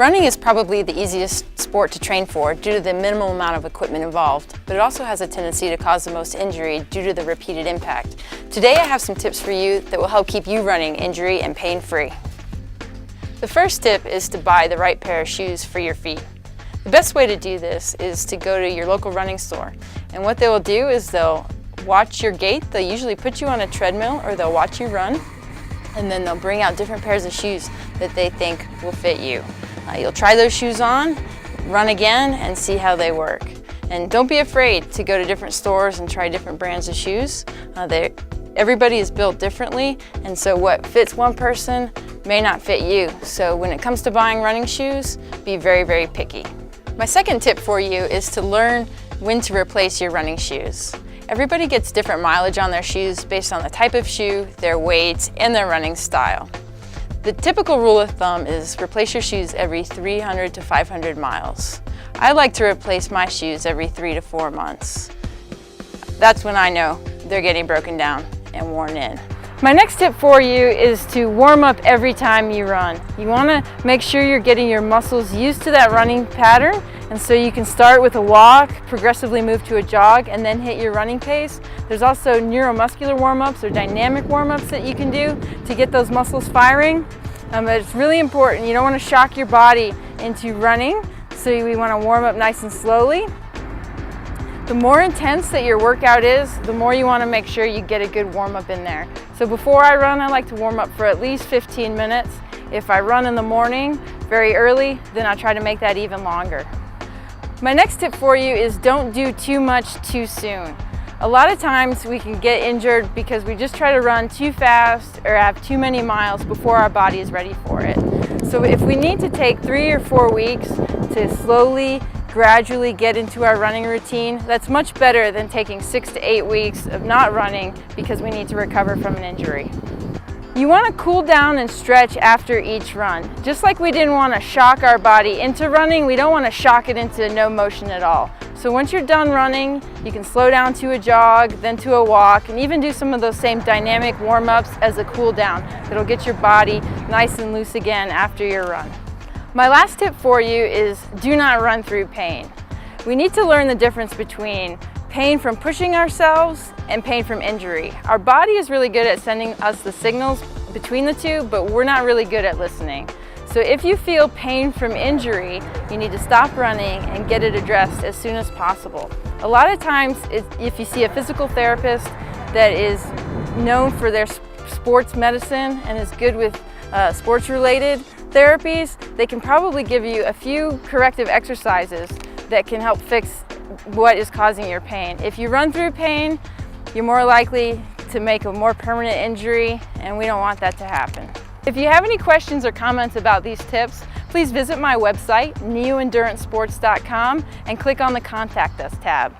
Running is probably the easiest sport to train for due to the minimal amount of equipment involved, but it also has a tendency to cause the most injury due to the repeated impact. Today I have some tips for you that will help keep you running injury and pain-free. The first tip is to buy the right pair of shoes for your feet. The best way to do this is to go to your local running store, and what they will do is they'll watch your gait. They'll usually put you on a treadmill or they'll watch you run, and then they'll bring out different pairs of shoes that they think will fit you. You'll try those shoes on, run again, and see how they work. And don't be afraid to go to different stores and try different brands of shoes. Everybody is built differently, and so what fits one person may not fit you. So when it comes to buying running shoes, be very, very picky. My second tip for you is to learn when to replace your running shoes. Everybody gets different mileage on their shoes based on the type of shoe, their weight, and their running style. The typical rule of thumb is replace your shoes every 300 to 500 miles. I like to replace my shoes every 3 to 4 months. That's when I know they're getting broken down and worn in. My next tip for you is to warm up every time you run. You want to make sure you're getting your muscles used to that running pattern, and so you can start with a walk, progressively move to a jog, and then hit your running pace. There's also neuromuscular warm-ups or dynamic warm-ups that you can do to get those muscles firing. But it's really important. You don't want to shock your body into running, so we want to warm up nice and slowly. The more intense that your workout is, the more you want to make sure you get a good warm-up in there. So before I run, I like to warm up for at least 15 minutes. If I run in the morning very early, then I try to make that even longer. My next tip for you is don't do too much too soon. A lot of times we can get injured because we just try to run too fast or have too many miles before our body is ready for it. So if we need to take 3 or 4 weeks to slowly, gradually get into our running routine, that's much better than taking 6 to 8 weeks of not running because we need to recover from an injury. You want to cool down and stretch after each run. Just like we didn't want to shock our body into running, we don't want to shock it into no motion at all. So once you're done running, you can slow down to a jog, then to a walk, and even do some of those same dynamic warm-ups as a cool down. That'll get your body nice and loose again after your run. My last tip for you is do not run through pain. We need to learn the difference between pain from pushing ourselves and pain from injury. Our body is really good at sending us the signals between the two, but we're not really good at listening. So if you feel pain from injury, you need to stop running and get it addressed as soon as possible. A lot of times, if you see a physical therapist that is known for their sports medicine and is good with sports-related therapies, they can probably give you a few corrective exercises that can help fix what is causing your pain. If you run through pain, you're more likely to make a more permanent injury, and we don't want that to happen. If you have any questions or comments about these tips, please visit my website, neoendurancesports.com, and click on the Contact Us tab.